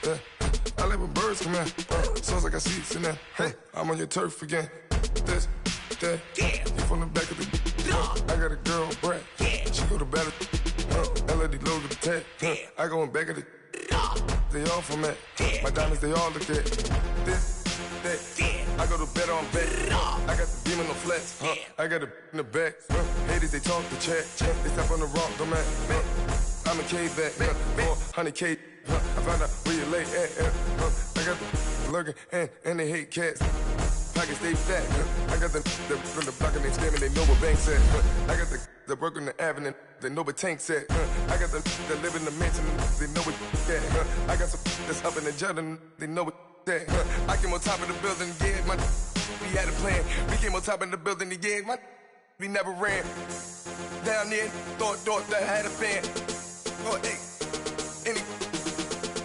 Yeah. I like when birds come in. Sounds like I see seats in there. Hey, I'm on your turf again. This, that. Yeah. You from the back of the. I got a girl, Brad. Yeah. She go to battle. LED logo the tag. Yeah. I go in back of the. They all from that. Yeah. My diamonds, they all look at. This, that. Yeah. I go to bed on bed. I got the beam on the flats. I got it in the back. Haters, they talk the chat. They step on the rock, don't man. I'm a cave back. 400K. I found out where you lay at. I got the lurking and they hate cats. Pockets stay fat. I got the from the block and they screaming, they know where banks at. I got the work on the avenue, they know where tanks at. I got the that live in the mansion, they know where at. I got some that's up in the jungle, they know where at. I came on top of the building, yeah, my we had a plan. We came on top of the building, yeah, my we never ran. Down there, thought that had a fan. Oh, hey, any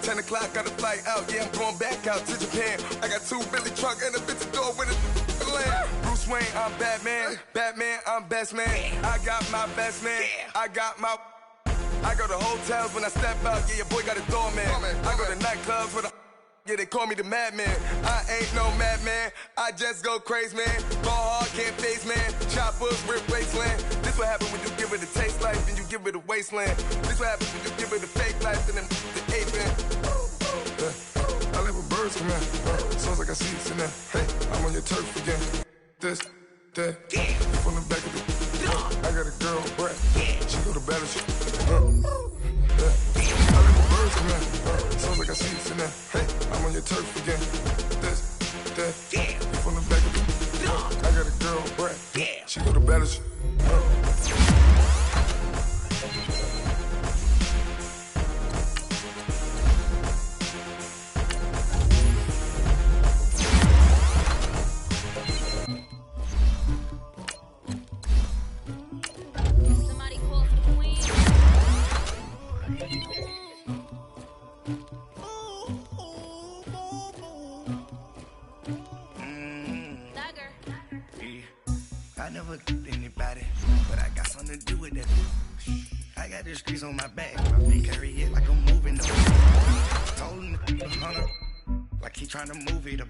10 o'clock, got a flight out, yeah, I'm going back out to Japan. I got 2 Billy truck and a bitch door with a land. Bruce Wayne, I'm Batman. Batman, I'm best man. I got my best man. I got my. I go to hotels when I step out, yeah, your boy got a doorman. I go to nightclubs with a. Yeah, they call me the madman. I ain't no madman. I just go crazy, man. Ball hard, can't face, man. Choppers, rip wasteland. This what happen when you give it a taste life and you give it a wasteland. This what happens when you give it a fake life and then the ape man. I live with birds come in. Sounds like I see seats in there. Hey, I'm on your turf again. This, that. You from the back of the. I got a girl, Brad. She go to battle. I live with birds come in. Sounds like I see seats in there. Hey, I'm on your turf again. This, that. You from the back of the. I got a girl, Brad. She go to battle. I never anybody, but I got something to do with that. I got the streets on my back, my feet carry it like I'm moving. Told him to 100, like he trying to move it up.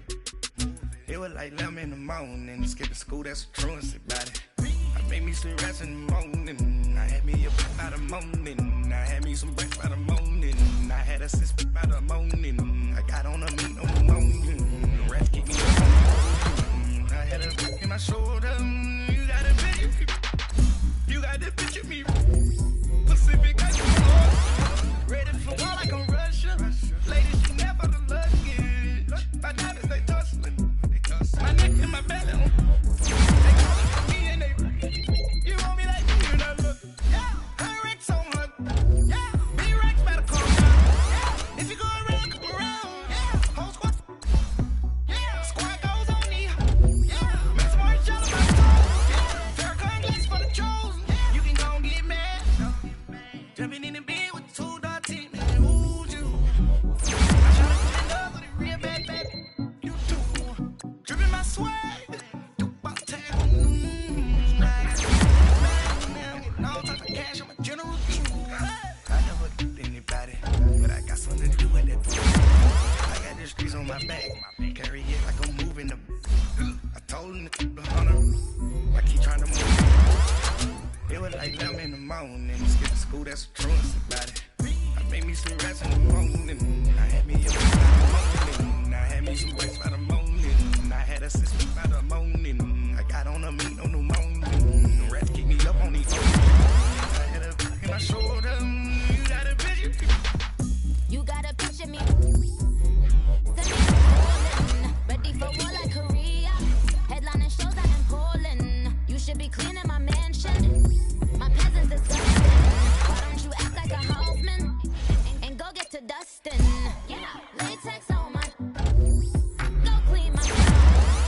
It was like 11 in the morning, skipping school, that's a truancy about it. I made me some rest in the morning, I had me a breath by the morning, I had me some breath by the morning, I had a sip by the morning, I got on a meat on the morning, the rest keep me up. I had a breath in my shoulder. You got to picture me. Pacific, ready for war like I'm Russia. Ladies, you never the luggage. My diamonds, they tussling. My neck and my belly. They calling for me and they. You want me like you know, look. Yeah, her Rex on her. Yeah, B-Rex better calm down. Yeah, if you go around, come around. Yeah, whole squad. Yeah, squad goes on me. Yeah, make some more shell on my toes. Yeah, Farrakhan glass for the chosen. You can go and get mad. Jumping in the bed with 2 dark teeth, man, who's you? I try to put in love with a real bad baby. You too. Dripping my swag. Do about tag. I got now, getting all types of cash. I'm a general too. I never did anybody, but I got something to do with it. I got the streets on my back. Carry it like I'm moving them. I told him to 100, like he trying to move. It was like 11 in the morning, skipping school, that's a truancy about it. I made me some rest in the morning, I had me a breath by the morning, I had me some breath by the morning, I had a sister by the morning, I got on a meat on the morning, the rest keep me up on these mornings. I had a breath in my shoulder, you got a picture. You got a picture me. Send me calling, ready for war like Korea. Headlining shows out in Poland. You should be cleaning my mansion. My peasants disgusting. Why don't you act like a houseman and go get to dusting? Yeah, latex on my. Go clean my crown.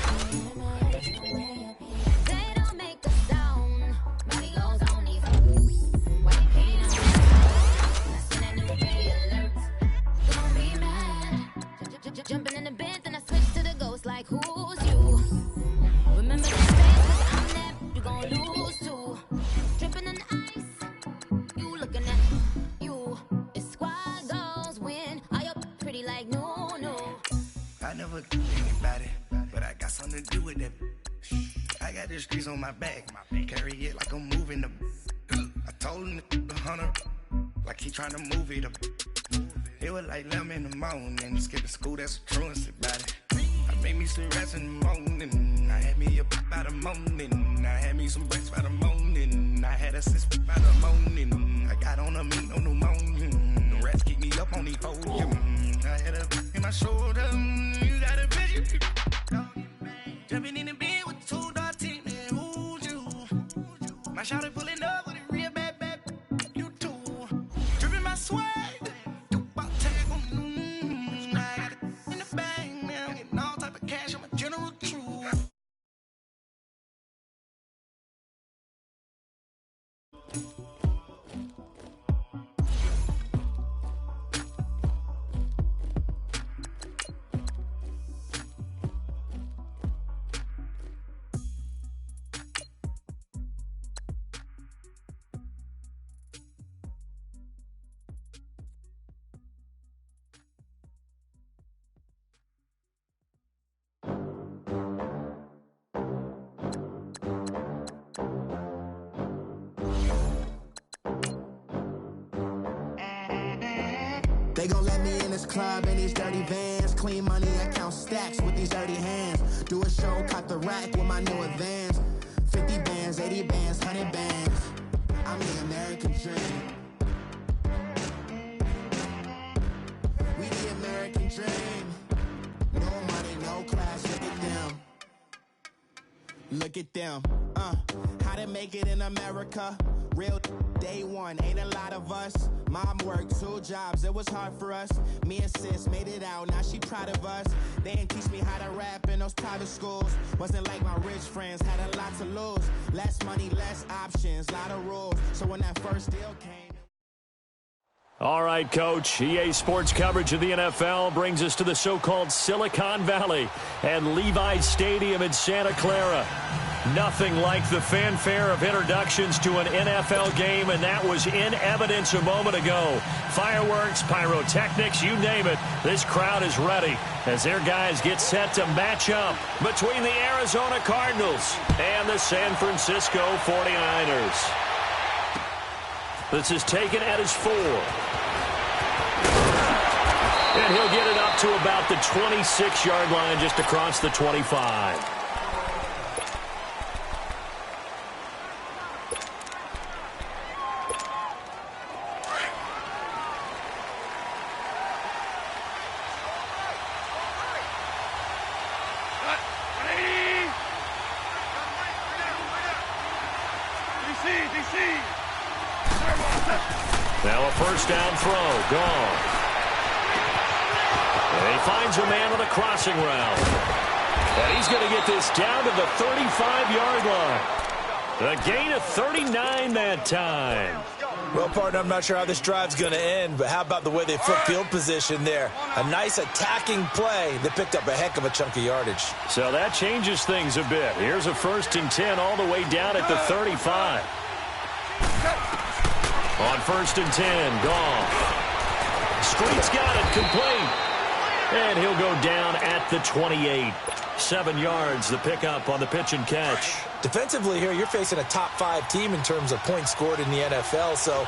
They don't make a sound. Money goes on these. White paint on my skin a new ray alert. Don't be mad. Jumping in the bed, then I switch to the ghost like who's you? Remember the face, 'cause I'm there, you gon' lose too. Dripping in ice, you looking at you. It's squad goals win. Are you pretty like never anybody, but I got something to do with that. I got the streets on my back, carry it like I'm moving the. I told him the 100, like he trying to move it up. It was like 11 in the morning, skip to school, that's a truancy about it. I made me some rest in the morning, I had me up by the morning, I had me some breaks by the morning, I had a sis by the morning, I got on a meat on the morning, the rats keep me up on the podium, I had a in my shoulder, you got a vision, jumping in the bed with 2 dots in it, who's you? My shawty pulling up with a real bad, you too, dripping my swag. They gon' let me in this club in these dirty vans. Clean money, I count stacks with these dirty hands. Do a show, cut the rack with my new advance. 50 bands, 80 bands, 100 bands. I'm the American dream. We the American dream. No money, no class, look at them. Look at them, how to make it in America. Real day one, ain't a lot of us. Mom worked 2 jobs, it was hard for us. Me and sis made it out, now she proud of us. They didn't teach me how to rap in those private schools. Wasn't like my rich friends, had a lot to lose. Less money, less options, lot of rules. So when that first deal came... All right, Coach. EA Sports coverage of the NFL brings us to the so-called Silicon Valley and Levi's Stadium in Santa Clara. Nothing like the fanfare of introductions to an NFL game, and that was in evidence a moment ago. Fireworks, pyrotechnics, you name it. This crowd is ready as their guys get set to match up between the Arizona Cardinals and the San Francisco 49ers. This is taken at his 4. And he'll get it up to about the 26-yard line, just across the 25. Now a first down throw, gone. And he finds a man on the crossing route. And he's going to get this down to the 35-yard line. A gain of 39 that time. Well, partner, I'm not sure how this drive's going to end, but how about the way they flip field position there? A nice attacking play that picked up a heck of a chunk of yardage. So that changes things a bit. Here's a 1st and 10 all the way down at the 35. On 1st and 10, Goff. Street's got it, complete. And he'll go down at the 28. 7 yards, the pickup on the pitch and catch. Defensively here, you're facing a top-5 team in terms of points scored in the NFL. So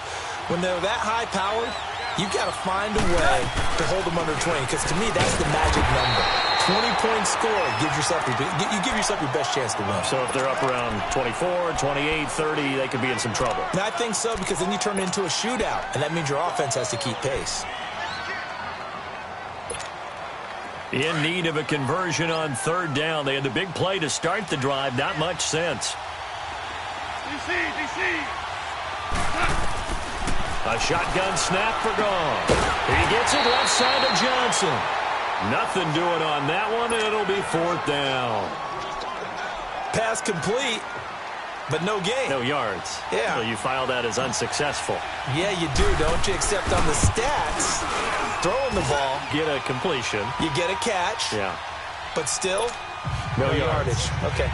when they're that high-powered, you've got to find a way to hold them under 20. Because to me, that's the magic number. 20-point score gives yourself you give yourself your best chance to win. So if they're up around 24, 28, 30, they could be in some trouble. And I think so, because then you turn it into a shootout, and that means your offense has to keep pace. In need of a conversion on 3rd down. They had the big play to start the drive. Not much sense. DC. A shotgun snap for Goff. He gets it left side to Johnson. Nothing doing on that one, and it'll be 4th down. Pass complete, but no gain. No yards. Yeah. So you file that as unsuccessful. Yeah, you do, don't you? Except on the stats, throwing the ball. Get a completion. You get a catch. Yeah. But still, no yardage. Okay.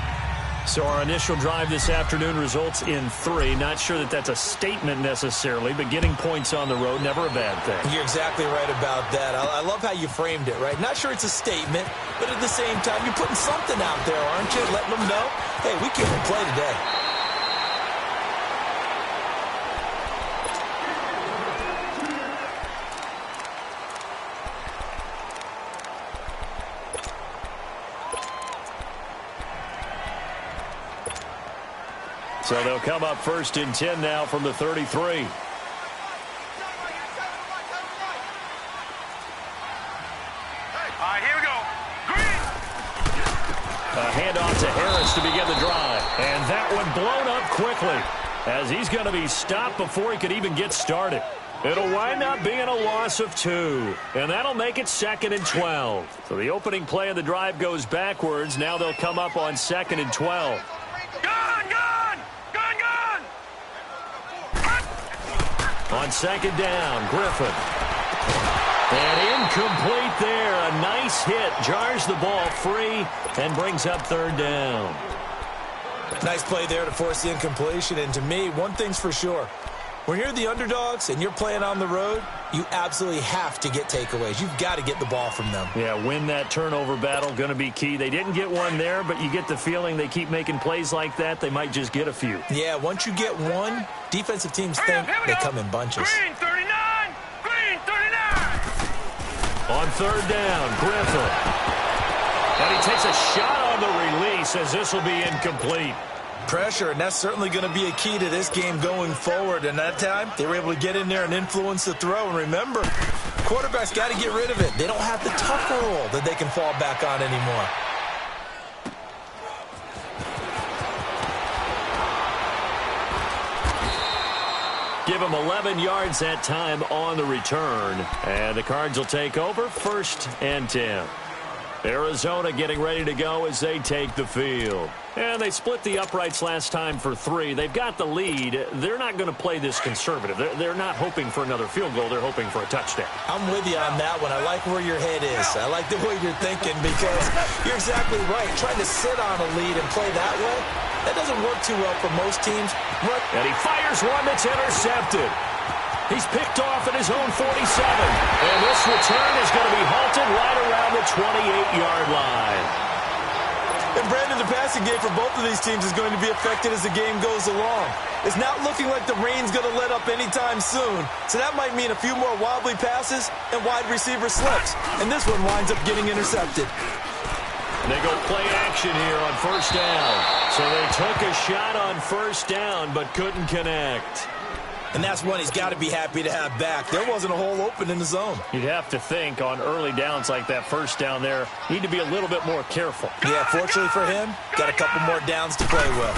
So our initial drive this afternoon results in 3. Not sure that that's a statement necessarily, but getting points on the road, never a bad thing. You're exactly right about that. I love how you framed it, right? Not sure it's a statement, but at the same time, you're putting something out there, aren't you? Letting them know, hey, we came to play today. So they'll come up 1st and 10 now from the 33. All right, here we go. Green. A handoff to Harris to begin the drive. And that one blown up quickly as he's going to be stopped before he could even get started. It'll wind up being a loss of 2. And that'll make it 2nd and 12. So the opening play of the drive goes backwards. Now they'll come up on 2nd and 12. On 2nd down, Griffin. And incomplete there. A nice hit. Jars the ball free and brings up 3rd down. Nice play there to force the incompletion. And to me, one thing's for sure. When you're the underdogs and you're playing on the road, you absolutely have to get takeaways. You've got to get the ball from them. Yeah, win that turnover battle, going to be key. They didn't get one there, but you get the feeling they keep making plays like that, they might just get a few. Yeah, once you get one, defensive teams think they come in bunches. Green 39! Green 39! On 3rd down, Griffin. And he takes a shot on the release as this will be incomplete. Pressure, and that's certainly going to be a key to this game going forward. And that time, they were able to get in there and influence the throw. And remember, quarterbacks got to get rid of it. They don't have the tough roll that they can fall back on anymore. Give him 11 yards that time on the return. And the Cards will take over 1st and 10. Arizona getting ready to go as they take the field. And they split the uprights last time for 3. They've got the lead. They're not going to play this conservative. They're not hoping for another field goal. They're hoping for a touchdown. I'm with you on that one. I like where your head is. I like the way you're thinking because you're exactly right. Trying to sit on a lead and play that way, that doesn't work too well for most teams. And he fires one that's intercepted. He's picked off at his own 47. And this return is going to be halted right around the 28-yard line. And Brandon, the passing game for both of these teams is going to be affected as the game goes along. It's not looking like the rain's going to let up anytime soon. So that might mean a few more wobbly passes and wide receiver slips. And this one winds up getting intercepted. They go play action here on 1st down. So they took a shot on 1st down but couldn't connect. And that's one he's got to be happy to have back. There wasn't a hole open in the zone. You'd have to think on early downs like that 1st down there, need to be a little bit more careful. Yeah, fortunately for him, got a couple more downs to play with.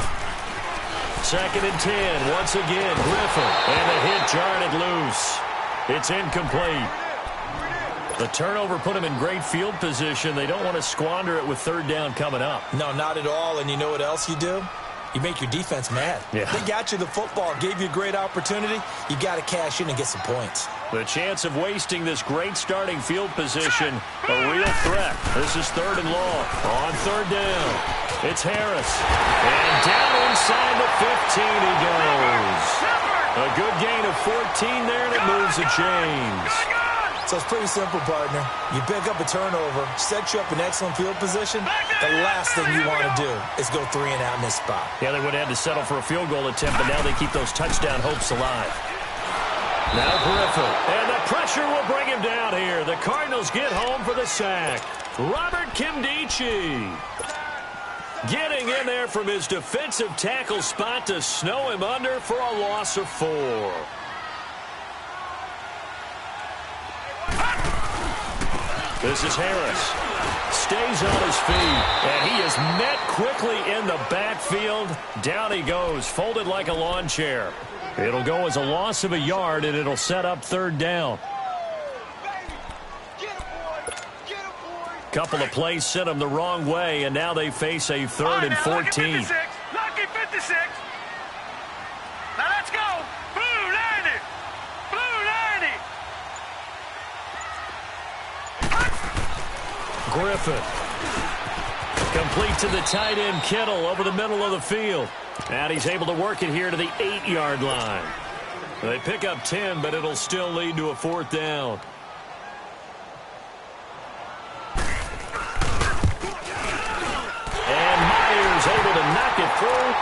2nd and 10, once again, Griffin. And the hit jarred it loose. It's incomplete. The turnover put him in great field position. They don't want to squander it with 3rd down coming up. No, not at all. And you know what else you do? You make your defense mad. Yeah. They got you the football, gave you a great opportunity. You got to cash in and get some points. The chance of wasting this great starting field position, a real threat. This is 3rd and long. On 3rd down, it's Harris. And down inside the 15 he goes. A good gain of 14 there, and it moves the chains. So it's pretty simple, partner. You pick up a turnover, set you up in excellent field position. The last thing you want to do is go 3 and out in this spot. Yeah, they would have had to settle for a field goal attempt, but now they keep those touchdown hopes alive. Now Griffin, and the pressure will bring him down here. The Cardinals get home for the sack. Robert Kimdichie getting in there from his defensive tackle spot to snow him under for a loss of 4. This is Harris. Stays on his feet, and he is met quickly in the backfield. Down he goes, folded like a lawn chair. It'll go as a loss of a yard, and it'll set up 3rd down. Couple of plays sent them the wrong way, and now they face a 3rd and 14. Lucky 56. Now let's go. Blue 90. Blue 90. Griffin Complete to the tight end, Kittle, over the middle of the field. And he's able to work it here to the 8-yard line. They pick up 10, but it'll still lead to a 4th down. And Myers able to knock it through,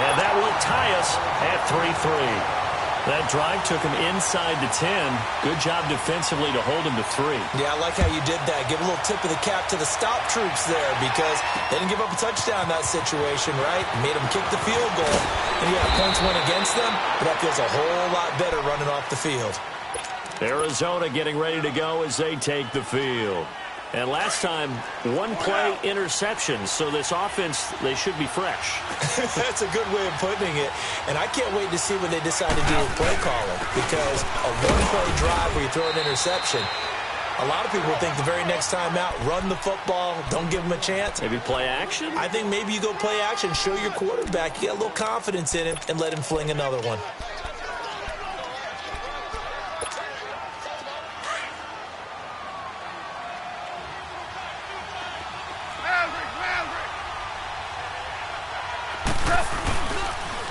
and that will tie us at 3-3. That drive took him inside the 10. Good job defensively to hold him to 3. Yeah, I like how you did that. Give a little tip of the cap to the stop troops there because they didn't give up a touchdown in that situation, right? Made them kick the field goal. And yeah, points went against them, but that feels a whole lot better running off the field. Arizona getting ready to go as they take the field. And last time, one play interception, so this offense, they should be fresh. That's a good way of putting it. And I can't wait to see what they decide to do with play calling because a one-play drive where you throw an interception, a lot of people think the very next time out, run the football, don't give them a chance. Maybe play action? I think maybe you go play action, show your quarterback, you get a little confidence in him, and let him fling another one.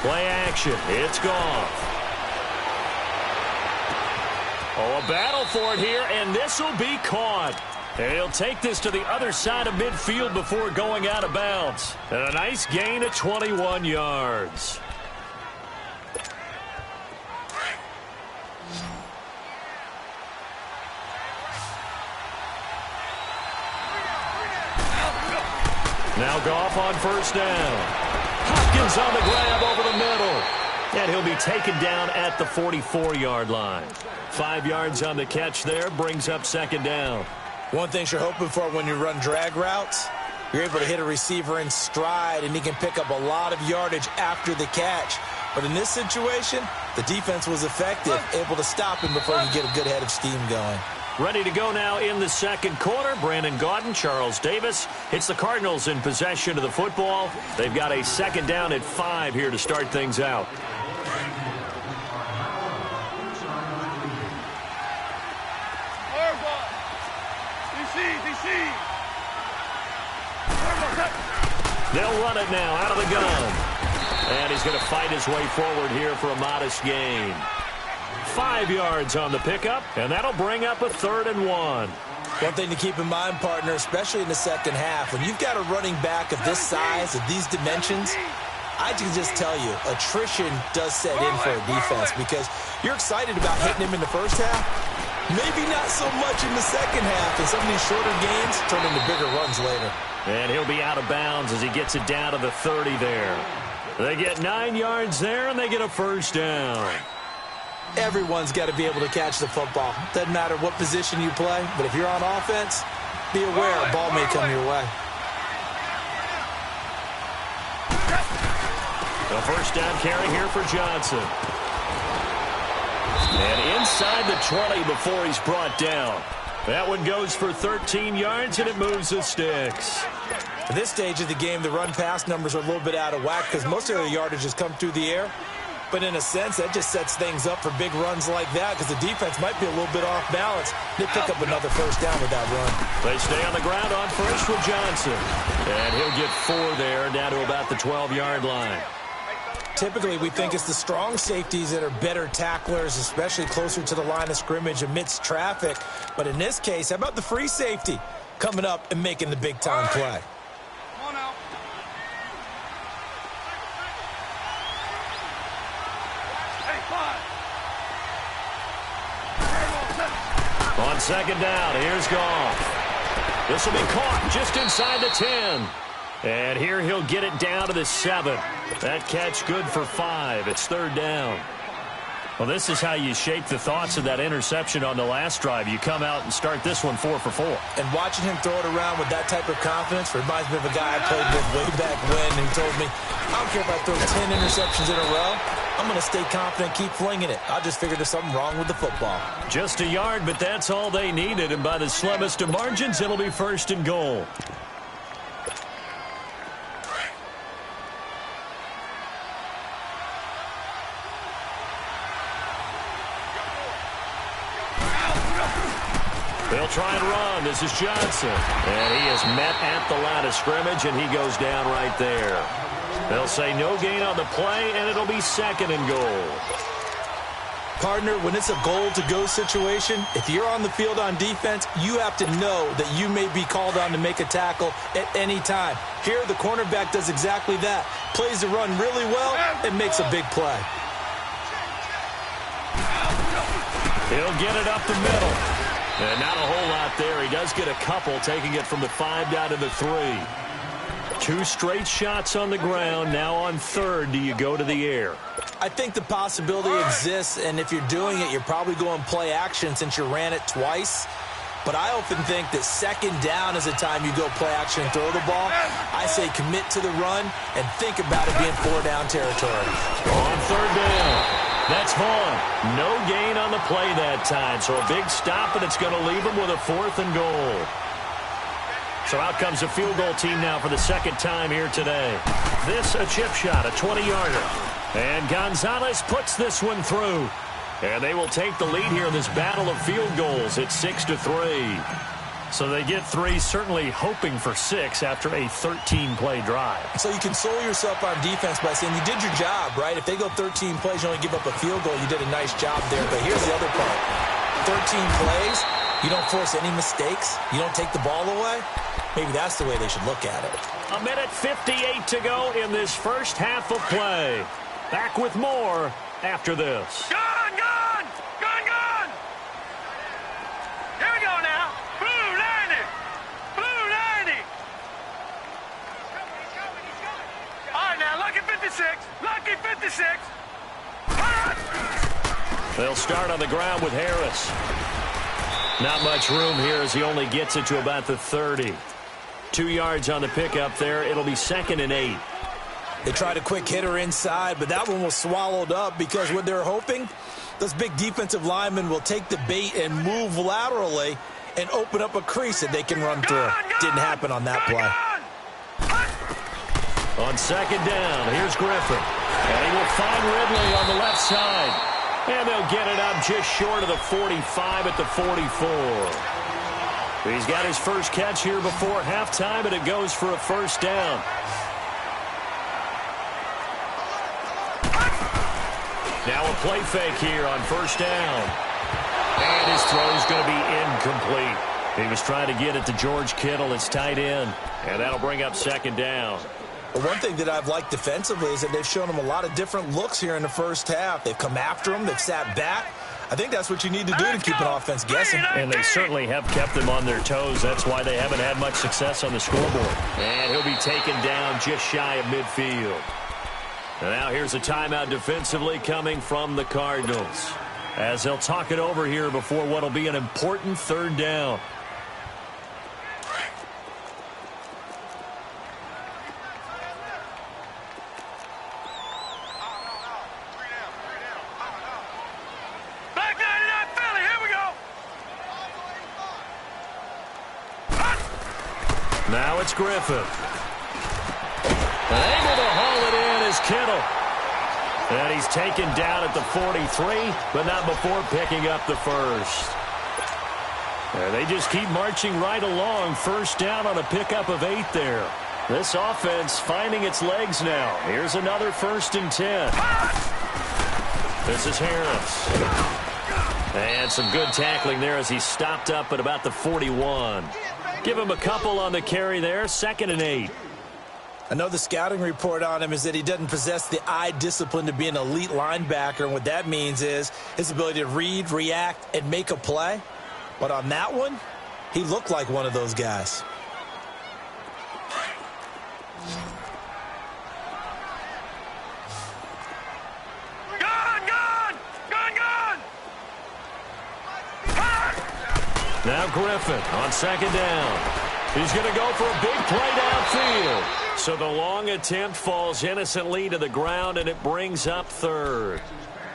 Play action. It's gone. Oh, a battle for it here, and this will be caught. And he'll take this to the other side of midfield before going out of bounds. And a nice gain of 21 yards. Now Goff on 1st down. Hopkins on the grab over the middle. And he'll be taken down at the 44-yard line. 5 yards on the catch there, brings up 2nd down. One thing you're hoping for when you run drag routes, you're able to hit a receiver in stride, and he can pick up a lot of yardage after the catch. But in this situation, the defense was effective, able to stop him before he get a good head of steam going. Ready to go now in the 2nd quarter. Brandon Gaudin, Charles Davis. It's the Cardinals in possession of the football. They've got a 2nd down at 5 here to start things out. They'll run it now out of the gun. And he's going to fight his way forward here for a modest gain. 5 yards on the pickup, and that'll bring up a 3rd and 1. One thing to keep in mind, partner, especially in the second half, when you've got a running back of this size, of these dimensions, I can just tell you, attrition does set in for a defense because you're excited about hitting him in the first half, maybe not so much in the second half, and some of these shorter gains turn into bigger runs later. And he'll be out of bounds as he gets it down to the 30 there. They get 9 yards there, and they get a 1st down. Everyone's got to be able to catch the football. Doesn't matter what position you play, but if you're on offense, be aware a ball may come your way. The 1st down carry here for Johnson. And inside the 20 before he's brought down. That one goes for 13 yards, and it moves the sticks. At this stage of the game, the run-pass numbers are a little bit out of whack because most of the yardage has come through the air. But in a sense, that just sets things up for big runs like that because the defense might be a little bit off balance. They pick up another 1st down with that run. They stay on the ground on 1st with Johnson. And he'll get 4 there, down to about the 12-yard line. Typically, we think it's the strong safeties that are better tacklers, especially closer to the line of scrimmage amidst traffic. But in this case, how about the free safety coming up and making the big-time play? On 2nd down, here's Goff. This will be caught just inside the 10. And here he'll get it down to the 7. That catch good for 5. It's 3rd down. Well, this is how you shape the thoughts of that interception on the last drive. You come out and start this one 4 for 4. And watching him throw it around with that type of confidence reminds me of a guy I played with way back when who told me, I don't care if I throw 10 interceptions in a row. I'm going to stay confident, keep flinging it. I just figured there's something wrong with the football. Just a yard, but that's all they needed. And by the slimmest of margins, it'll be 1st and goal. They'll try and run. This is Johnson. And he is met at the line of scrimmage, and he goes down right there. They'll say no gain on the play, and it'll be 2nd and goal. Partner, when it's a goal-to-go situation, if you're on the field on defense, you have to know that you may be called on to make a tackle at any time. Here, the cornerback does exactly that. Plays the run really well and makes a big play. He'll get it up the middle. And not a whole lot there. He does get a couple, taking it from the 5 down to the 3. 2 straight shots on the ground. Now on 3rd, do you go to the air? I think the possibility exists, and if you're doing it, you're probably going play action since you ran it twice. But I often think that 2nd down is the time you go play action and throw the ball. I say commit to the run and think about it being 4-down territory. On 3rd down, that's Vaughn. No gain on the play that time, so a big stop, and it's going to leave him with a 4th and goal. So out comes a field goal team now for the 2nd time here today. This a chip shot, a 20-yarder. And Gonzalez puts this one through. And they will take the lead here in this battle of field goals. It's 6-3. So they get 3, certainly hoping for 6 after a 13-play drive. So you console yourself on defense by saying you did your job, right? If they go 13 plays, you only give up a field goal, you did a nice job there. But here's the other part. 13 plays, you don't force any mistakes, you don't take the ball away. Maybe that's the way they should look at it. 1:58 to go in this first half of play. Back with more after this. Gone, gone! Gone, gone! Here we go now. Blue 90! Blue 90! All right, now, lucky 56. Lucky 56. They'll start on the ground with Harris. Not much room here as he only gets it to about the 30. 2 yards on the pickup there. It'll be 2nd and 8. They tried a quick hitter inside, but that one was swallowed up because what they're hoping, those big defensive linemen will take the bait and move laterally and open up a crease that they can run through. Didn't happen on that play. On 2nd down, here's Griffin. And he will find Ridley on the left side. And they'll get it up just short of the 45 at the 44. He's got his first catch here before halftime, and it goes for a 1st down. Now a play fake here on 1st down. And his throw is going to be incomplete. He was trying to get it to George Kittle, his tight end. And that'll bring up 2nd down. Well, one thing that I've liked defensively is that they've shown him a lot of different looks here in the first half. They've come after him. They've sat back. I think that's what you need to do to keep an offense guessing. And they certainly have kept them on their toes. That's why they haven't had much success on the scoreboard. And he'll be taken down just shy of midfield. And now here's a timeout defensively coming from the Cardinals, as they'll talk it over here before what will be an important 3rd down. Black 99 Philly, here we go. Now it's Griffin. And able to haul it in is Kittle. And he's taken down at the 43, but not before picking up the 1st. And they just keep marching right along. 1st down on a pickup of 8 there. This offense finding its legs now. Here's another 1st and 10. This is Harris. And some good tackling there as he stopped up at about the 41. Give him a couple on the carry there. 2nd and 8. I know the scouting report on him is that he doesn't possess the eye discipline to be an elite linebacker. And what that means is his ability to read, react, and make a play. But on that one, he looked like one of those guys. Gone, gone! Gone, gone! Now Griffin on 2nd down. He's going to go for a big play downfield. So the long attempt falls innocently to the ground, and it brings up 3rd.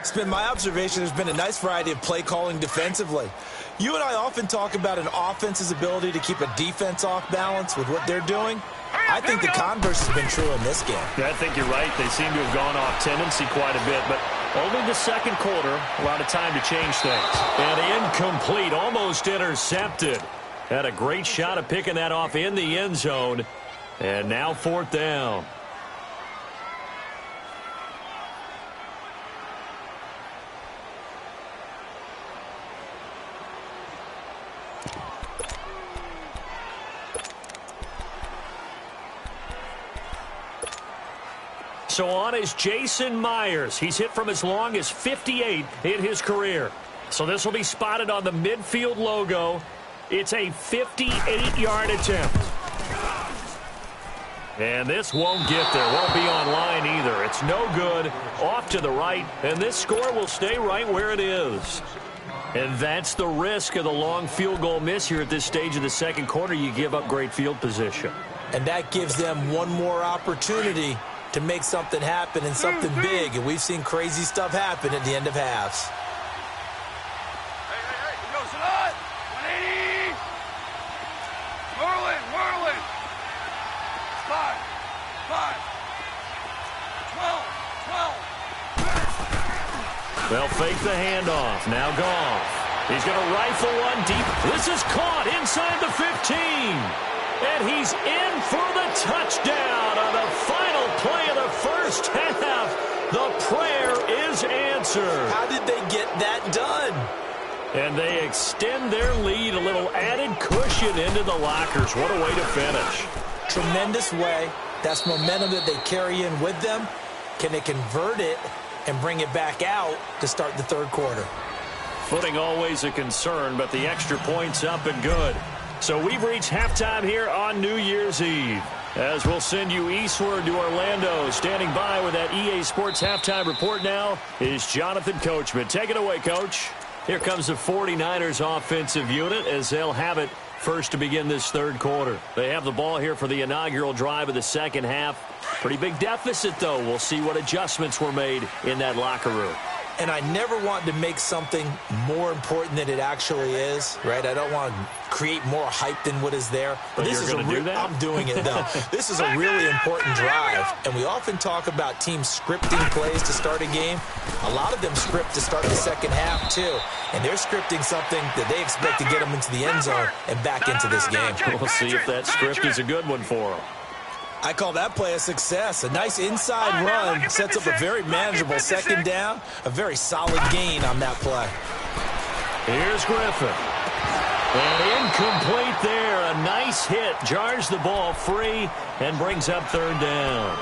It's been my observation there's been a nice variety of play calling defensively. You and I often talk about an offense's ability to keep a defense off balance with what they're doing. I think the converse has been true in this game. I think you're right. They seem to have gone off tendency quite a bit, but Only the second quarter, a lot of time to change things. And incomplete, almost intercepted. Had a great shot of picking that off in the end zone. And now 4th down. So on is Jason Myers. He's hit from as long as 58 in his career. So this will be spotted on the midfield logo. It's a 58-yard attempt. And this won't get there. Won't be on line either. It's no good. Off to the right. And this score will stay right where it is. And that's the risk of the long field goal miss here at this stage of the second quarter. You give up great field position. And that gives them one more opportunity to make something happen and something big. And we've seen crazy stuff happen at the end of halves. Hey, here goes it on. 180. Whirling. 5. 12. They'll fake the handoff. Now Goff. He's going to rifle one deep. This is caught inside the 15. And he's in for the touchdown on the final play of the first half. The prayer is answered. How did they get that done? And they extend their lead, a little added cushion into the lockers. What a way to finish. Tremendous way. That's momentum that they carry in with them. Can they convert it and bring it back out to start the third quarter? Footing always a concern, but the extra point's up and good. So we've reached halftime here on New Year's Eve. As we'll send you eastward to Orlando. Standing by with that EA Sports halftime report now is Jonathan Coachman. Take it away, Coach. Here comes the 49ers offensive unit as they'll have it first to begin this third quarter. They have the ball here for the inaugural drive of the second half. Pretty big deficit, though. We'll see what adjustments were made in that locker room. And I never want to make something more important than it actually is, right? I don't want to create more hype than what is there. But this is do that? I'm doing it, though. This is a really important drive, and we often talk about teams scripting plays to start a game. A lot of them script to start the second half, too. And they're scripting something that they expect to get them into the end zone and back into this game. We'll see if that script is a good one for them. I call that play a success. A nice inside run sets up a very manageable second down. A very solid gain on that play. Here's Griffin. And incomplete there. A nice hit. Jars the ball free and brings up third down.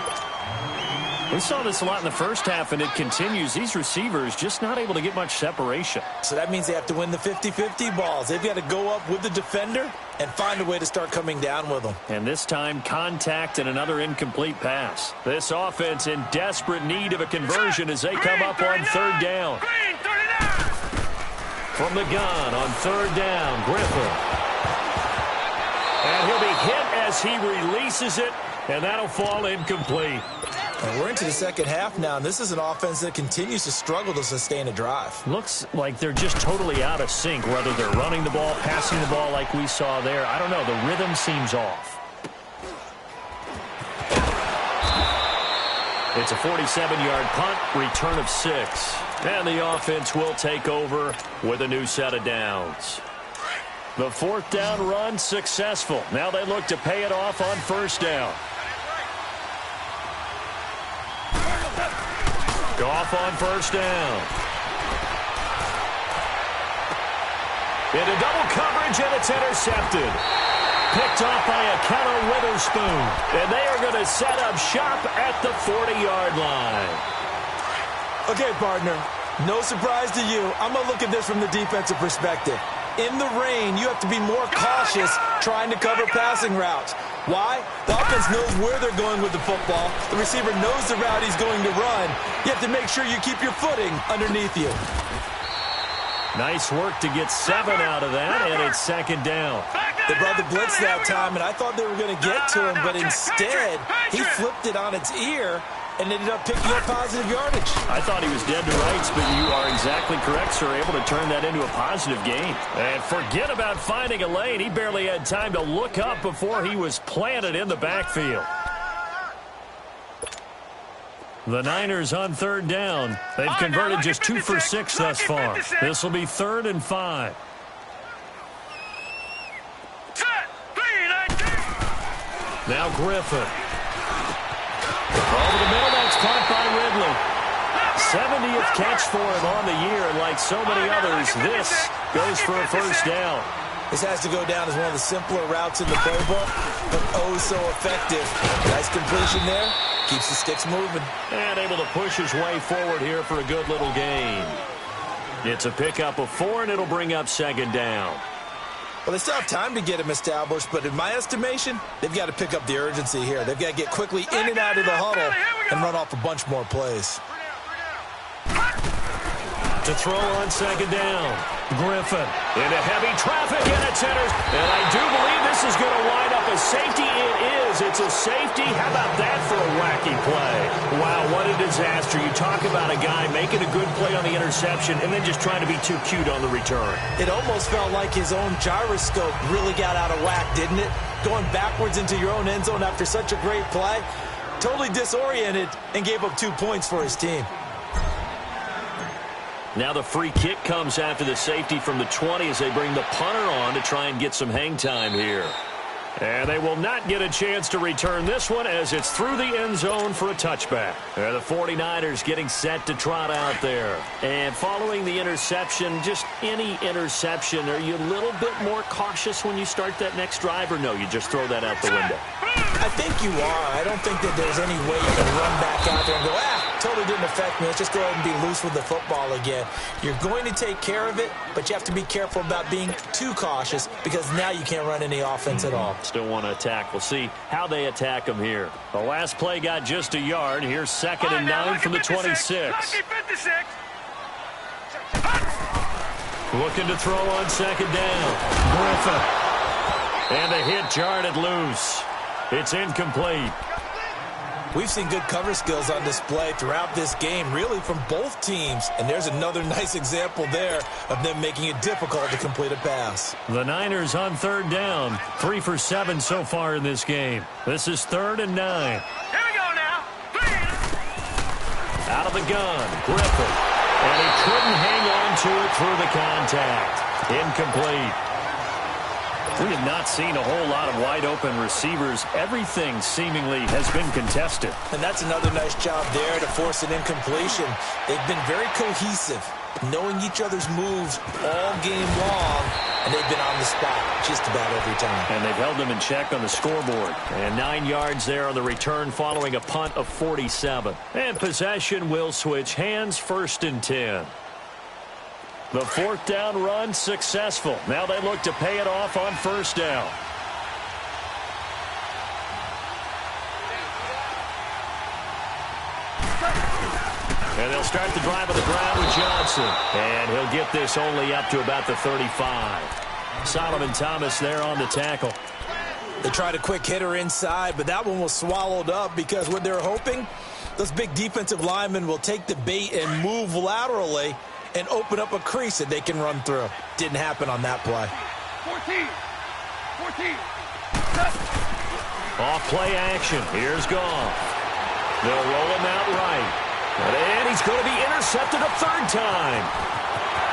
We saw this a lot in the first half, and it continues. These receivers just not able to get much separation. So that means they have to win the 50-50 balls. They've got to go up with the defender and find a way to start coming down with them. And this time, contact and another incomplete pass. This offense in desperate need of a conversion as they come up on third down. From the gun on third down, Griffin. And he'll be hit as he releases it, and that'll fall incomplete. And we're into the second half now, and this is an offense that continues to struggle to sustain a drive. Looks like they're just totally out of sync, whether they're running the ball, passing the ball like we saw there. I don't know. The rhythm seems off. It's a 47-yard punt, return of 6. And the offense will take over with a new set of downs. The fourth down run successful. Now they look to pay it off on first down. Goff on first down. Into double coverage, and it's intercepted. Picked off by a Keller Witherspoon. And they are going to set up shop at the 40-yard line. Okay, partner, no surprise to you. I'm going to look at this from the defensive perspective. In the rain, you have to be more cautious trying to cover passing routes. Why? The offense knows where they're going with the football. The receiver knows the route he's going to run. You have to make sure you keep your footing underneath you. Nice work to get 7 out of that, and it's second down. They brought the blitz that time, and I thought they were going to get to him, but instead, he flipped it on its ear and ended up picking up positive yardage. I thought he was dead to rights, but you are exactly correct, sir. Able to turn that into a positive gain. And forget about finding a lane. He barely had time to look up before he was planted in the backfield. The Niners on third down. They've converted just 2 for 6 thus far. This will be 3rd and 5. Now Griffin. Over the middle, that's caught by Ridley. 70th catch for him on the year, and like so many others, this goes for a first down. This has to go down as one of the simpler routes in the playbook, but oh so effective. Nice completion there. Keeps the sticks moving. And able to push his way forward here for a good little gain. It's a pickup of 4, and it'll bring up 2nd down. Well, they still have time to get him established, but in my estimation, they've got to pick up the urgency here. They've got to get quickly in and out of the huddle and run off a bunch more plays. To throw on 2nd down. Griffin into heavy traffic, and it centers. And I do believe this is going to wind up a safety. It is. It's a safety. How about that for a wacky play? Wow, what a disaster. You talk about a guy making a good play on the interception and then just trying to be too cute on the return. It almost felt like his own gyroscope really got out of whack, didn't it? Going backwards into your own end zone after such a great play. Totally disoriented and gave up 2 points for his team. Now the free kick comes after the safety from the 20 as they bring the punter on to try and get some hang time here. And they will not get a chance to return this one as it's through the end zone for a touchback. The 49ers getting set to trot out there. And following the interception, just any interception, are you a little bit more cautious when you start that next drive, or no, you just throw that out the window? I think you are. I don't think that there's any way you can run back out there and go, totally didn't affect me. Let's just go ahead and be loose with the football again. You're going to take care of it, but you have to be careful about being too cautious because now you can't run any offense at all. Still want to attack. We'll see how they attack them here. The last play got just a yard. Here's 2nd and 9 from the 26. Looking to throw on 2nd down. Griffin. And a hit jarred loose. It's incomplete. We've seen good cover skills on display throughout this game, really from both teams. And there's another nice example there of them making it difficult to complete a pass. The Niners on 3rd down. 3 for 7 so far in this game. This is 3rd and 9. Here we go now. Out of the gun, Griffin. And he couldn't hang on to it through the contact. Incomplete. We have not seen a whole lot of wide-open receivers. Everything seemingly has been contested. And that's another nice job there to force an incompletion. They've been very cohesive, knowing each other's moves all game long, and they've been on the spot just about every time. And they've held them in check on the scoreboard. And 9 yards there on the return following a punt of 47. And possession will switch hands, 1st and 10. The 4th down run successful. Now they look to pay it off on 1st down. And they'll start the drive on the ground with Johnson. And he'll get this only up to about the 35. Solomon Thomas there on the tackle. They tried a quick hitter inside, but that one was swallowed up because what they're hoping, those big defensive linemen will take the bait and move laterally and open up a crease that they can run through. Didn't happen on that play. 14. Off play action. Here's Goff. They'll roll him out right. And he's going to be intercepted a 3rd time.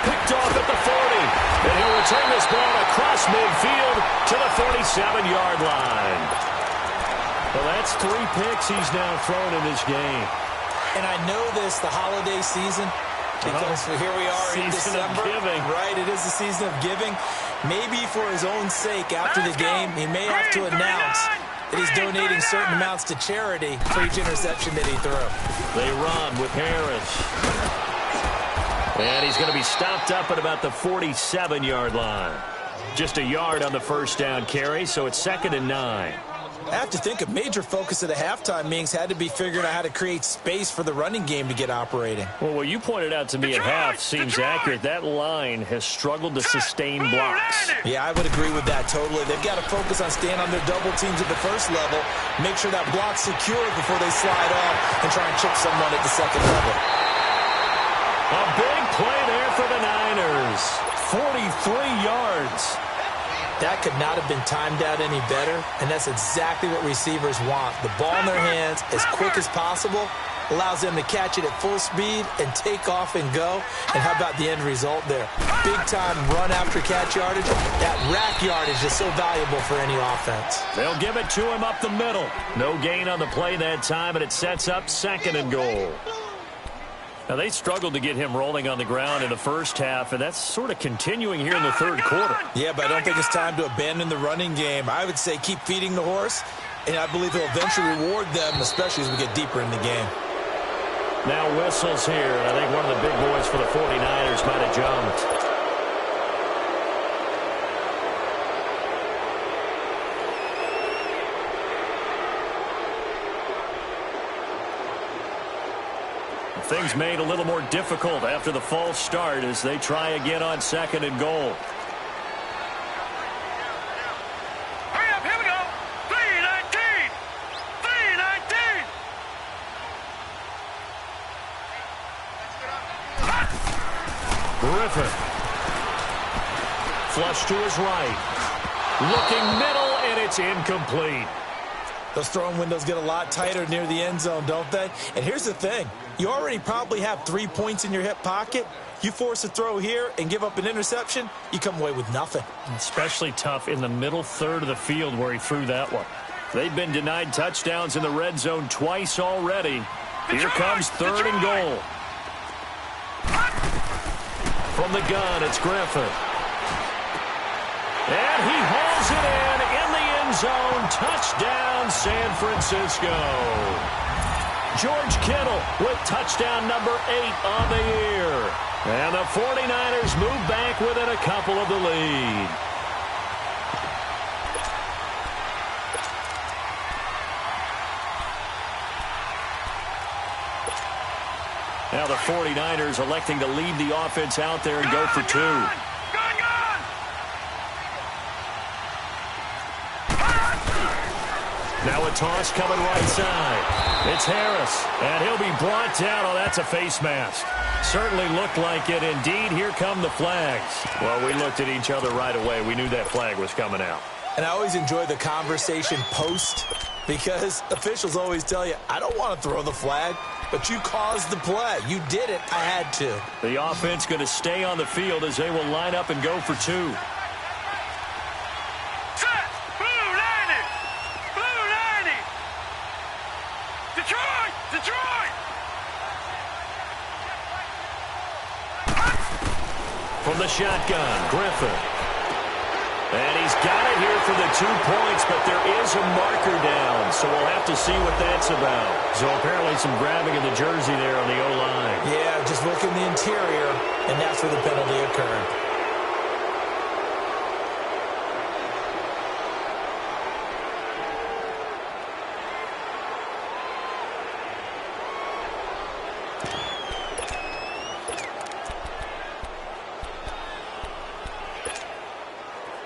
Picked off at the 40. And he'll return this ball across midfield to the 47-yard line. Well, that's 3 picks he's now thrown in this game. And I know this, the holiday season, because here we are in December. Right, it is the season of giving. Maybe for his own sake, after the game, he may have to announce that he's donating certain amounts to charity for each interception that he threw. They run with Harris. And he's going to be stopped up at about the 47-yard line. Just a yard on the 1st down carry, so it's 2nd and 9. I have to think a major focus of the halftime meetings had to be figuring out how to create space for the running game to get operating. Well, what you pointed out to me at half seems accurate. That line has struggled to sustain blocks. Yeah, I would agree with that totally. They've got to focus on staying on their double teams at the 1st level, make sure that block's secure before they slide off and try and chip someone at the 2nd level. A big play there for the Niners. 43 yards. That could not have been timed out any better, and that's exactly what receivers want. The ball in their hands as quick as possible, allows them to catch it at full speed and take off and go. And how about the end result there? Big-time run after catch yardage. That rack yardage is so valuable for any offense. They'll give it to him up the middle. No gain on the play that time, and it sets up 2nd and goal. Now, they struggled to get him rolling on the ground in the first half, and that's sort of continuing here in the third quarter. Yeah, but I don't think it's time to abandon the running game. I would say keep feeding the horse, and I believe he'll eventually reward them, especially as we get deeper in the game. Now whistles here, and I think one of the big boys for the 49ers might have jumped. Things made a little more difficult after the false start as they try again on 2nd and goal. Hurry up, here we go. 3-19. 3-19. Griffin. Flush to his right. Looking middle, and it's incomplete. Those throwing windows get a lot tighter near the end zone, don't they? And here's the thing. You already probably have 3 points in your hip pocket. You force a throw here and give up an interception, you come away with nothing. Especially tough in the middle third of the field where he threw that one. They've been denied touchdowns in the red zone twice already. Here comes 3rd and goal. From the gun, it's Griffin. And he hauls it in the end zone. Touchdown, San Francisco. George Kittle with touchdown number 8 on the year. And the 49ers move back within a couple of the lead. Now the 49ers electing to leave the offense out there and go for 2. Now a toss coming right side. It's Harris, and he'll be brought down. Oh, that's a face mask. Certainly looked like it. Indeed, here come the flags. Well, we looked at each other right away. We knew that flag was coming out. And I always enjoy the conversation post because officials always tell you, I don't want to throw the flag, but you caused the play. You did it. I had to. The offense going to stay on the field as they will line up and go for 2. From the shotgun, Griffin. And he's got it here for the 2 points, but there is a marker down, so we'll have to see what that's about. So apparently some grabbing of the jersey there on the O-line. Yeah, just look in the interior, and that's where the penalty occurred.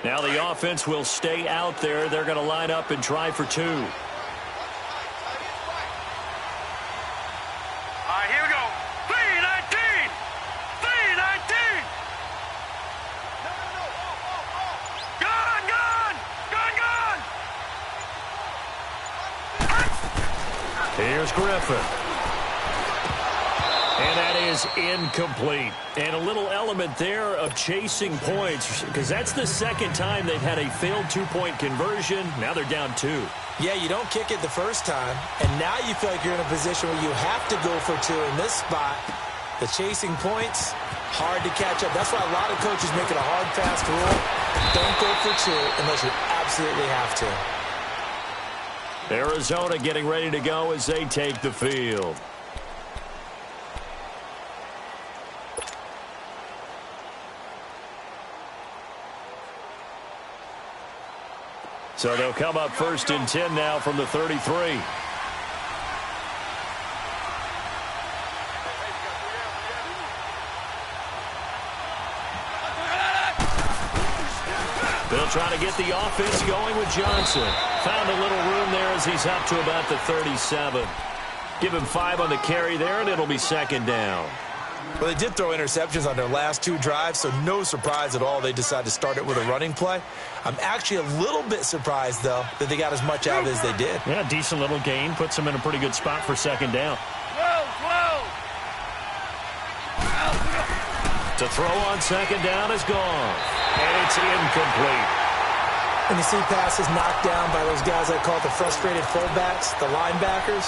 Now the offense will stay out there. They're going to line up and try for 2. All right, here we go. 3-19. 3-19. Gun. Here's Griffin. And that is incomplete. And a little element there of chasing points because that's the second time they've had a failed 2-point conversion. Now they're down 2. Yeah, you don't kick it the first time, and now you feel like you're in a position where you have to go for 2 in this spot. The chasing points, hard to catch up. That's why a lot of coaches make it a hard, fast rule. Don't go for 2 unless you absolutely have to. Arizona getting ready to go as they take the field. So they'll come up 1st and 10 now from the 33. They'll try to get the offense going with Johnson. Found a little room there as he's up to about the 37. Give him 5 on the carry there, and it'll be 2nd down. Well, they did throw interceptions on their last 2 drives, so no surprise at all they decided to start it with a running play. I'm actually a little bit surprised, though, that they got as much out of it as they did. Yeah, decent little gain. Puts them in a pretty good spot for second down. To throw on second down is gone. And it's incomplete. When you see passes knocked down by those guys I call the frustrated fullbacks, the linebackers,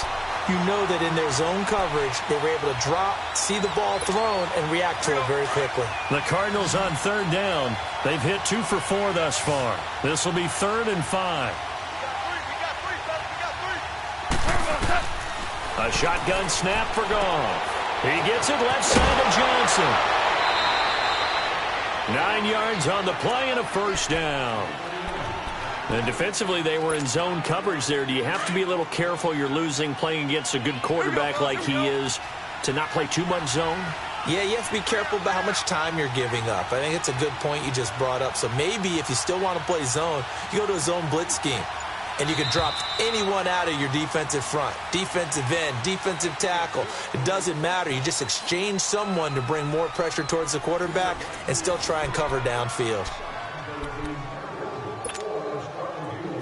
you know that in their zone coverage, they were able to drop, see the ball thrown, and react to it very quickly. The Cardinals on third down. They've hit 2 for 4 thus far. This will be 3rd and 5. A shotgun snap for Goff. He gets it left side to Johnson. 9 yards on the play and a first down. And defensively, they were in zone coverage there. Do you have to be a little careful you're losing playing against a good quarterback like he is to not play too much zone? Yeah, you have to be careful about how much time you're giving up. I think it's a good point you just brought up. So maybe if you still want to play zone, you go to a zone blitz scheme. And you can drop anyone out of your defensive front, defensive end, defensive tackle. It doesn't matter. You just exchange someone to bring more pressure towards the quarterback and still try and cover downfield.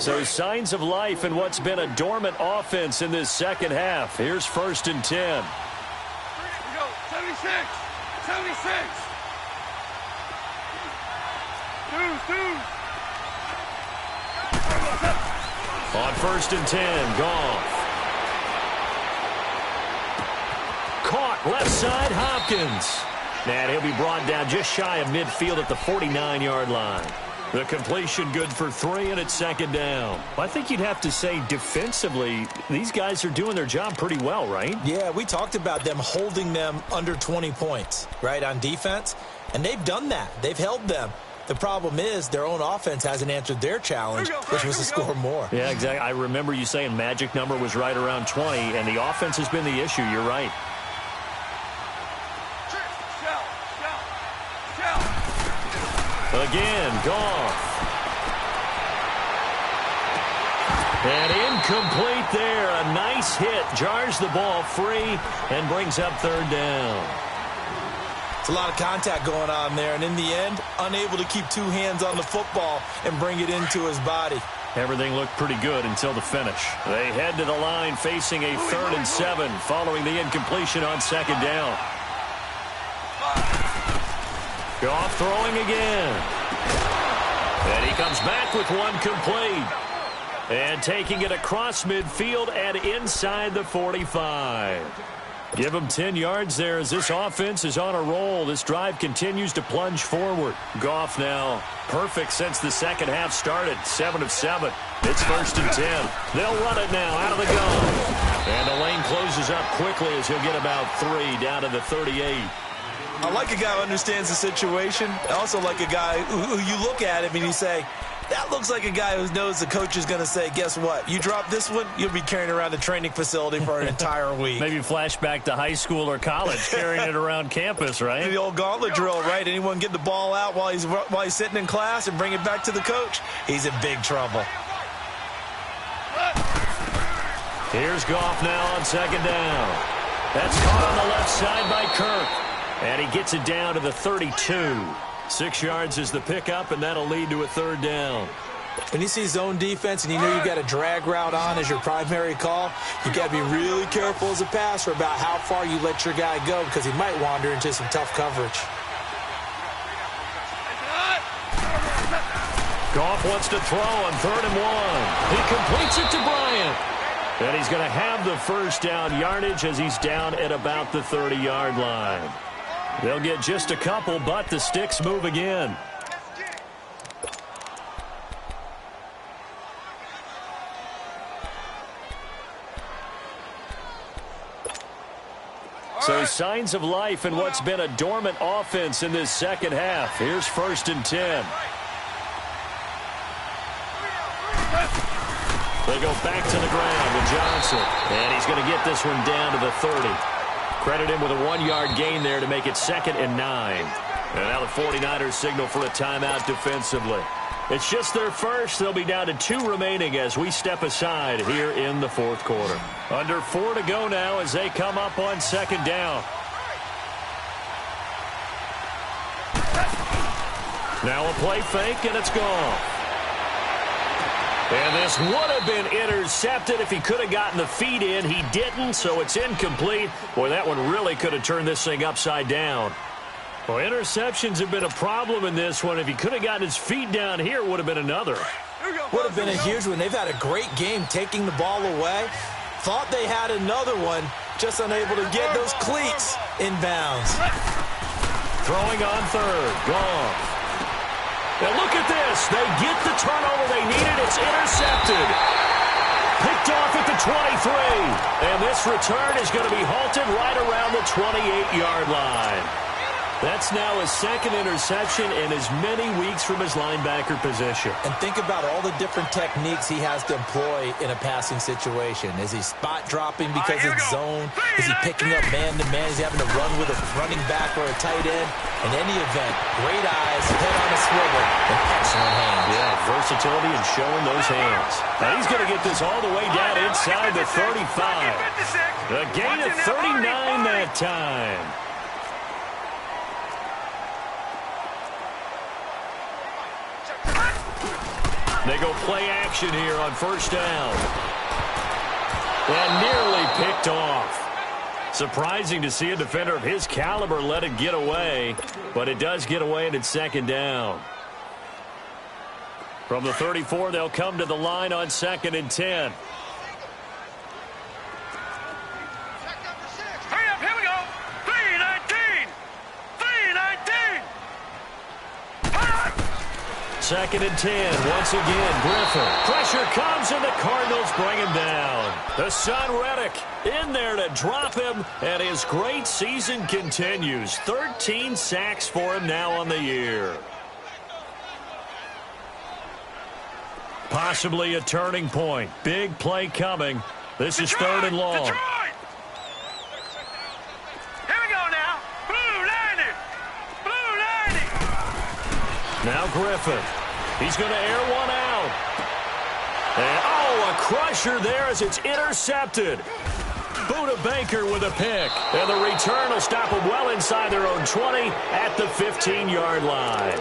So signs of life in what's been a dormant offense in this second half. Here's 1st and 10. Here we go. 76. 76. Dude. On 1st and 10, Goff. Caught left side, Hopkins. And he'll be brought down just shy of midfield at the 49-yard line. The completion good for 3, and it's second down. I think you'd have to say defensively, these guys are doing their job pretty well, right? Yeah, we talked about them holding them under 20 points, right, on defense. And they've done that. They've held them. The problem is their own offense hasn't answered their challenge, which was to score more. Yeah, exactly. I remember you saying magic number was right around 20, and the offense has been the issue. You're right. Again, Goff. And incomplete there. A nice hit. Jars the ball free and brings up 3rd down. It's a lot of contact going on there, and in the end, unable to keep 2 hands on the football and bring it into his body. Everything looked pretty good until the finish. They head to the line facing a 3rd and 7 following the incompletion on second down. Goff throwing again. And he comes back with one complete. And taking it across midfield and inside the 45. Give him 10 yards there as this offense is on a roll. This drive continues to plunge forward. Goff now perfect since the second half started. 7 of 7. It's 1st and 10. They'll run it now out of the gun. And the lane closes up quickly as he'll get about 3 down to the 38. I like a guy who understands the situation. I also like a guy who you look at him and you say, that looks like a guy who knows the coach is going to say, guess what? You drop this one, you'll be carrying around the training facility for an entire week. Maybe flashback to high school or college, carrying it around campus, right? The old gauntlet drill, right? Anyone get the ball out while he's sitting in class and bring it back to the coach? He's in big trouble. Here's Goff now on second down. That's caught on the left side by Kirk. And he gets it down to the 32. 6 yards is the pickup, and that'll lead to a 3rd down. When you see zone defense and you know you've got a drag route on as your primary call, you've got to be really careful as a passer about how far you let your guy go because he might wander into some tough coverage. Goff wants to throw on 3rd and 1. He completes it to Bryant. And he's going to have the first down yardage as he's down at about the 30-yard line. They'll get just a couple, but the sticks move again. So signs of life in what's been a dormant offense in this second half. Here's 1st and 10. They go back to the ground with Johnson. And he's going to get this one down to the 30. Credit him with a 1-yard gain there to make it 2nd and 9. And now the 49ers signal for a timeout defensively. It's just their first. They'll be down to 2 remaining as we step aside here in the 4th quarter. Under 4 to go now as they come up on 2nd down. Now a play fake, and it's gone. And this would have been intercepted if he could have gotten the feet in. He didn't, so it's incomplete. Boy, that one really could have turned this thing upside down. Well, interceptions have been a problem in this one. If he could have gotten his feet down here, it would have been another. Would have been a huge one. They've had a great game taking the ball away. Thought they had another one, just unable to get those cleats inbounds. Throwing on third. Gone. Now look at this. They get the turnover they needed. It's intercepted. Picked off at the 23. And this return is going to be halted right around the 28-yard line. That's now his second interception in as many weeks from his linebacker position. And think about all the different techniques he has to employ in a passing situation. Is he spot dropping because it's zone? Is he picking up man-to-man? Is he having to run with a running back or a tight end? In any event, great eyes, head on a swivel, and excellent hands. Yeah, versatility and showing those hands. Now he's going to get this all the way down inside the 35. A gain of 39 that time. They go play action here on first down. And nearly picked off. Surprising to see a defender of his caliber let it get away, but it does get away and it's second down. From the 34, they'll come to the line on 2nd and 10. Hurry up, here we go. 3-19. 3-19. 2nd and 10. Once again, Griffin. Pressure comes and the Cardinals bring him down. The son Reddick in there to drop him, and his great season continues. 13 sacks for him now on the year. Possibly a turning point. Big play coming. This is third and long. Detroit. Here we go now. Blue 90. Blue 90. Now Griffin. He's going to air one out. And, oh, a crusher there as it's intercepted. Buda Baker with a pick. And the return will stop them well inside their own 20 at the 15-yard line.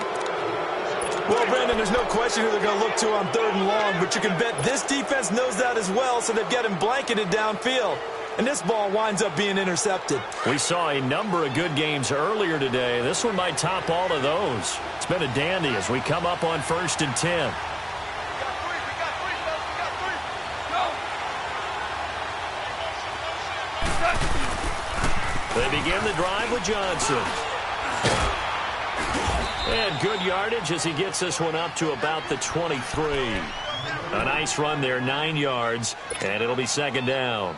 Well, Brandon, there's no question who they're going to look to on 3rd and long, but you can bet this defense knows that as well, so they've got him blanketed downfield. And this ball winds up being intercepted. We saw a number of good games earlier today. This one might top all of those. It's been a dandy as we come up on 1st and 10. They begin the drive with Johnson. And good yardage as he gets this one up to about the 23. A nice run there, 9 yards, and it'll be second down.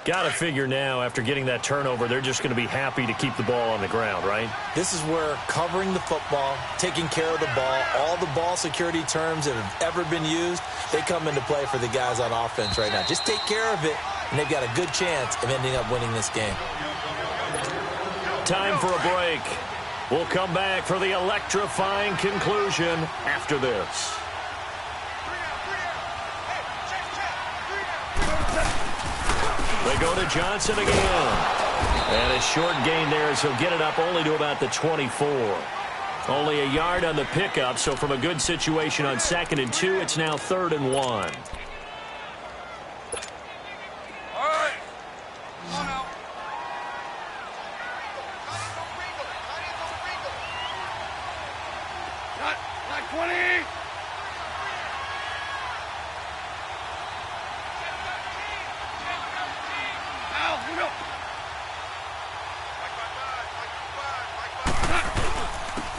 Got to figure now, after getting that turnover, they're just going to be happy to keep the ball on the ground, right? This is where covering the football, taking care of the ball, all the ball security terms that have ever been used, they come into play for the guys on offense right now. Just take care of it, and they've got a good chance of ending up winning this game. Time for a break. We'll come back for the electrifying conclusion after this. They go to Johnson again. And a short gain there as he'll get it up only to about the 24. Only a yard on the pickup, so from a good situation on 2nd and 2, it's now 3rd and 1.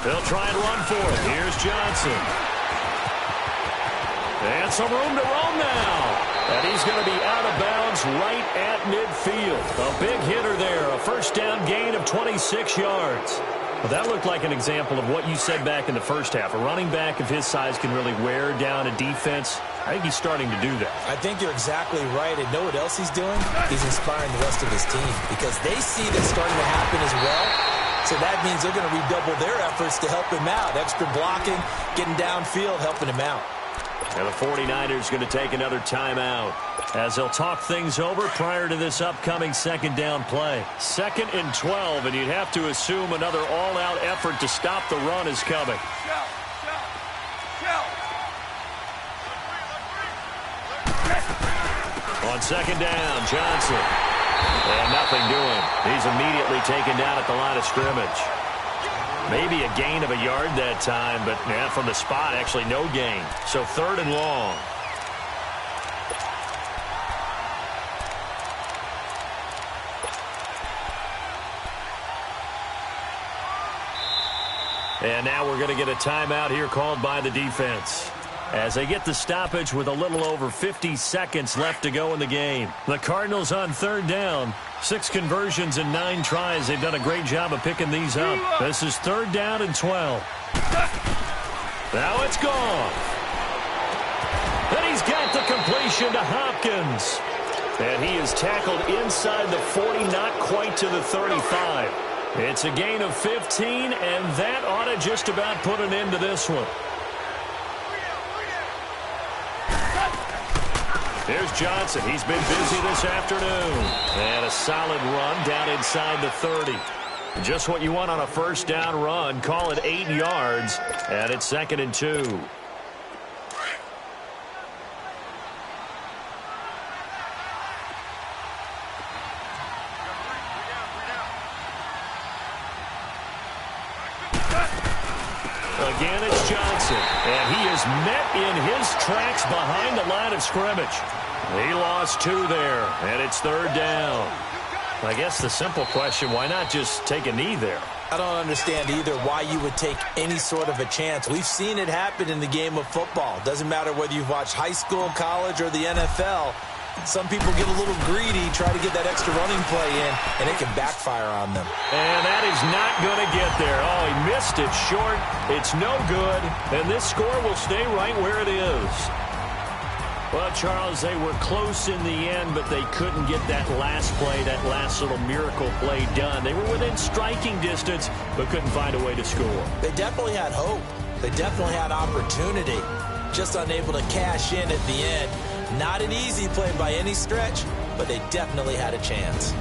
They'll try and run for it. Here's Johnson. And some room to roam now. And he's going to be out of bounds right at midfield. A big hitter there. A first down gain of 26 yards. Well, that looked like an example of what you said back in the first half. A running back of his size can really wear down a defense. I think he's starting to do that. I think you're exactly right. And know what else he's doing? He's inspiring the rest of his team because they see this starting to happen as well. So that means they're going to redouble their efforts to help him out. Extra blocking, getting downfield, helping him out. And the 49ers going to take another timeout as they'll talk things over prior to this upcoming second down play. 2nd and 12, and you'd have to assume another all-out effort to stop the run is coming. On 2nd down, Johnson. And nothing doing. He's immediately taken down at the line of scrimmage. Maybe a gain of a yard that time, but from the spot, actually no gain. So 3rd and long. And now we're going to get a timeout here called by the defense, as they get the stoppage with a little over 50 seconds left to go in the game. The Cardinals on 3rd down. 6 conversions and 9 tries. They've done a great job of picking these up. This is 3rd down and 12. Now it's gone. And he's got the completion to Hopkins. And he is tackled inside the 40, not quite to the 35. It's a gain of 15, and that ought to just about put an end to this one. Here's Johnson. He's been busy this afternoon. And a solid run down inside the 30. Just what you want on a 1st down run. Call it 8 yards, and it's 2nd and 2. Again, it's Johnson, and he is met in his tracks behind the line of scrimmage. He lost 2 there, and it's 3rd down. I guess the simple question, why not just take a knee there? I don't understand either why you would take any sort of a chance. We've seen it happen in the game of football. Doesn't matter whether you've watched high school, college, or the NFL. Some people get a little greedy, try to get that extra running play in, and it can backfire on them. And that is not going to get there. Oh, he missed it short. It's no good, and this score will stay right where it is. Well, Charles, they were close in the end, but they couldn't get that last play, that last little miracle play done. They were within striking distance, but couldn't find a way to score. They definitely had hope. They definitely had opportunity. Just unable to cash in at the end. Not an easy play by any stretch, but they definitely had a chance.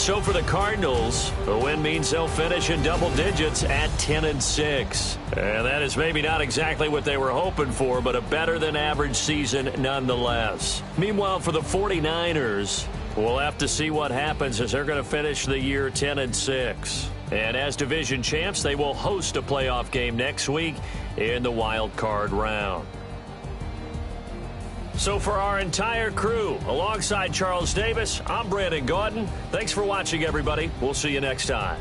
So for the Cardinals, the win means they'll finish in double digits at 10-6. And that is maybe not exactly what they were hoping for, but a better than average season nonetheless. Meanwhile, for the 49ers, we'll have to see what happens as they're going to finish the year 10-6. And as division champs, they will host a playoff game next week in the wild card round. So for our entire crew, alongside Charles Davis, I'm Brandon Gaudin. Thanks for watching, everybody. We'll see you next time.